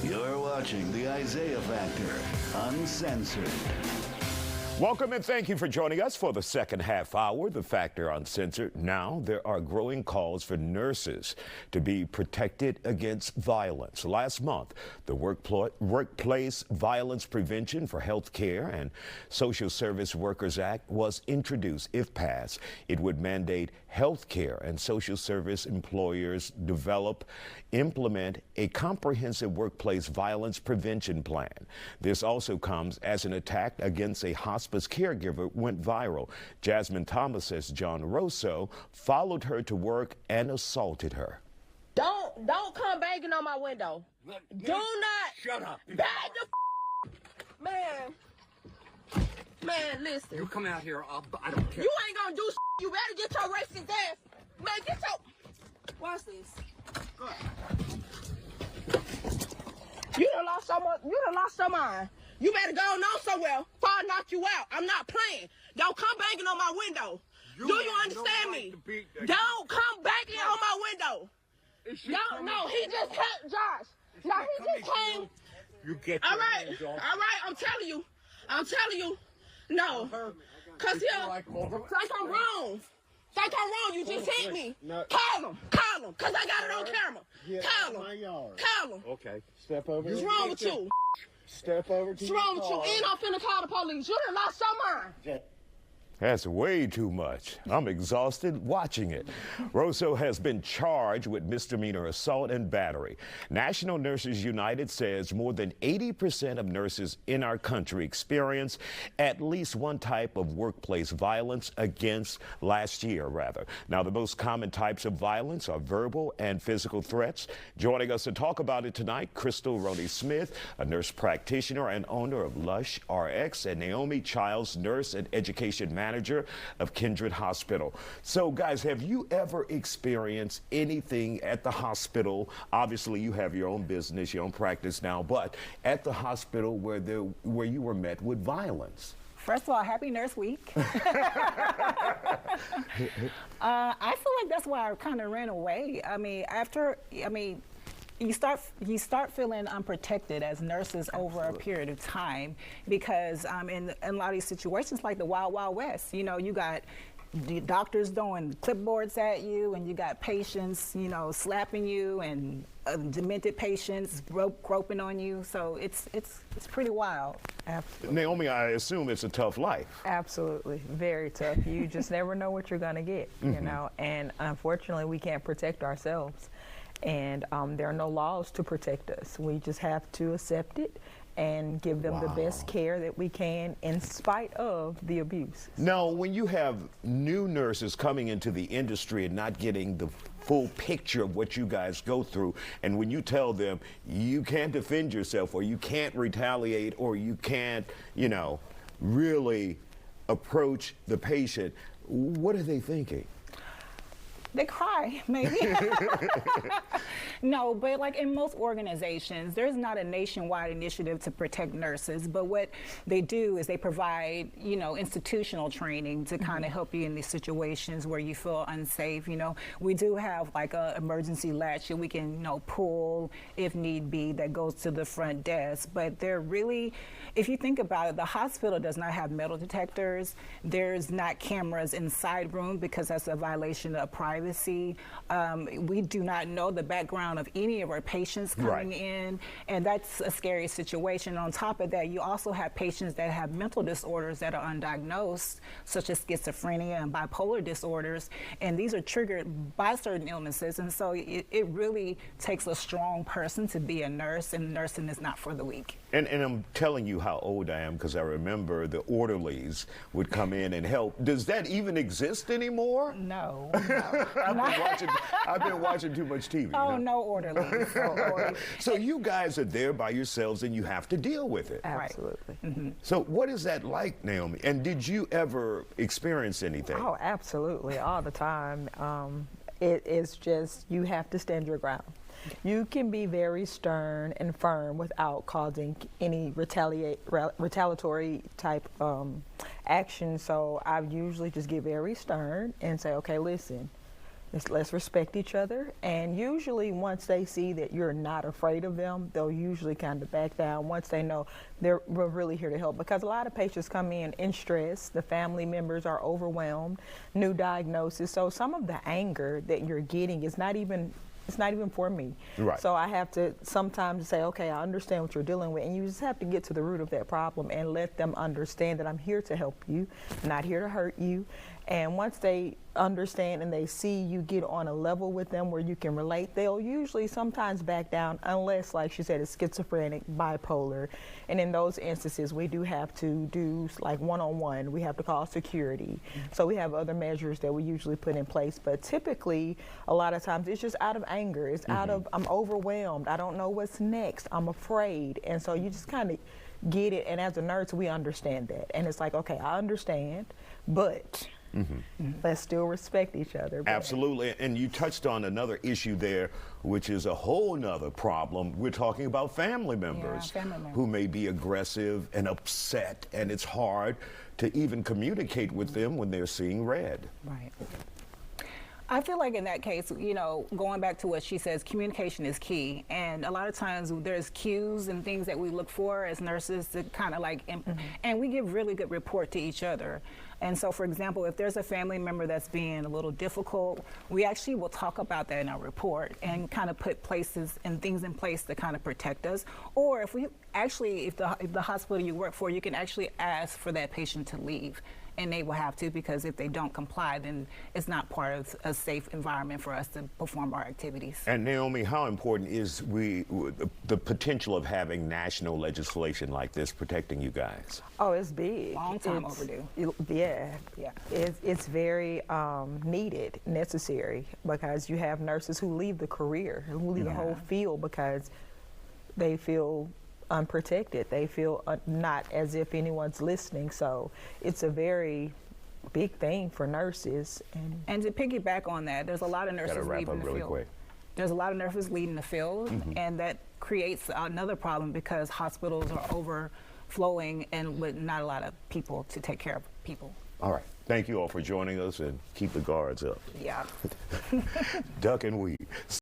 You're watching the Isaiah Factor Uncensored. Welcome and thank you for joining us for the second half hour, The Factor Uncensored. Now, there are growing calls for nurses to be protected against violence. Last month, the Workplace Violence Prevention for Healthcare and Social Service Workers Act was introduced. If passed, it would mandate healthcare and social service employers implement a comprehensive workplace violence prevention plan. This also comes as an attack against a hospice caregiver went viral. Jasmine Thomas says John Rosso followed her to work and assaulted her. Don't come banging on my window. Do not. Shut up. Bang man, listen. You come out here, I don't care. You ain't gonna do shit. You better get your racist ass. Man, get your... Watch this. Go ahead. You done lost your mind. You better go on somewhere before I knock you out. I'm not playing. Don't come banging on my window. Do you understand me? Don't come banging on my window. No, he just came, Josh. No, he just came. You get all right, I'm telling you. No. Cause I'm wrong. You just hit me. No. Call him, cause I got it on camera. Call him. Okay, step over. What's wrong with you? Step over to What's wrong with you? And I'm finna call the police. You done lost your mind. That's way too much. I'm exhausted watching it. Rosso has been charged with misdemeanor assault and battery. National Nurses United says more than 80% of nurses in our country experience at least one type of workplace violence last year. Now, the most common types of violence are verbal and physical threats. Joining us to talk about it tonight, Crystal Roney-Smith, a nurse practitioner and owner of Lush RX, and Naomi Childs, nurse and education manager of Kindred Hospital. So guys, have you ever experienced anything at the hospital? Obviously you have your own business, your own practice now, but at the hospital where you were met with violence? First of all, happy Nurse Week. I feel like that's why I kind of ran away. You start feeling unprotected as nurses over a period of time because in a lot of these situations, like the Wild Wild West, you got the doctors throwing clipboards at you, and you got patients, slapping you, and demented patients groping on you. So it's pretty wild. Absolutely. Naomi, I assume it's a tough life. Absolutely, very tough. You just never know what you're gonna get, and unfortunately we can't protect ourselves. And there are no laws to protect us. We just have to accept it and give them the best care that we can in spite of the abuse. Now, when you have new nurses coming into the industry and not getting the full picture of what you guys go through, and when you tell them you can't defend yourself or you can't retaliate or you can't, really approach the patient, what are they thinking? They cry, maybe. No, but like in most organizations, there's not a nationwide initiative to protect nurses, but what they do is they provide, institutional training to kind of help you in these situations where you feel unsafe. We do have like a emergency latch that we can, pull if need be that goes to the front desk, but they're really, if you think about it, the hospital does not have metal detectors. There's not cameras inside room because that's a violation of privacy. We do not know the background of any of our patients coming in, and that's a scary situation. On top of that, you also have patients that have mental disorders that are undiagnosed, such as schizophrenia and bipolar disorders, and these are triggered by certain illnesses, and so it really takes a strong person to be a nurse, and nursing is not for the weak. And I'm telling you how old I am because I remember the orderlies would come in and help. Does that even exist anymore? No. I've been watching too much TV. Oh, no orderlies. So you guys are there by yourselves and you have to deal with it. Absolutely. Mm-hmm. So what is that like, Naomi? And did you ever experience anything? Oh, absolutely, all the time. It is just, you have to stand your ground. You can be very stern and firm without causing any retaliatory type action. So I usually just get very stern and say, okay, listen, Let's respect each other. And usually once they see that you're not afraid of them, they'll usually kind of back down once they know we're really here to help. Because a lot of patients come in stress, the family members are overwhelmed, new diagnosis. So some of the anger that you're getting is not even for me. Right. So I have to sometimes say, okay, I understand what you're dealing with, and you just have to get to the root of that problem and let them understand that I'm here to help you, not here to hurt you. And once they understand and they see you get on a level with them where you can relate, they'll usually sometimes back down, unless, like she said, it's schizophrenic, bipolar. And in those instances, we do have to do like one-on-one. We have to call security. So we have other measures that we usually put in place. But typically, a lot of times, it's just out of anger. It's out of, I'm overwhelmed. I don't know what's next. I'm afraid. And so you just kind of get it. And as a nurse, we understand that. And it's like, okay, I understand, but let's still respect each other. Absolutely. And you touched on another issue there, which is a whole nother problem. We're talking about family members who may be aggressive and upset, and it's hard to even communicate with them when they're seeing red. Right. I feel like in that case, you know, going back to what she says, communication is key. And a lot of times there's cues and things that we look for as nurses to kind of like, and we give really good report to each other. And so, for example, if there's a family member that's being a little difficult, we actually will talk about that in our report and kind of put places and things in place to kind of protect us. Or if we actually, if the hospital you work for, you can actually ask for that patient to leave. And they will have to, because if they don't comply, then it's not part of a safe environment for us to perform our activities. And Naomi, how important is the potential of having national legislation like this protecting you guys? Oh, it's big. Long time overdue. Yeah. It's very needed, necessary, because you have nurses who leave the career, who leave the whole field because they feel unprotected. They feel not as if anyone's listening. So it's a very big thing for nurses. And to piggyback on that, there's a lot of nurses leaving the field. Quick. There's a lot of nurses leaving the field, and that creates another problem because hospitals are overflowing and with not a lot of people to take care of people. All right. Thank you all for joining us, and keep the guards up. Yeah. Duck and weave.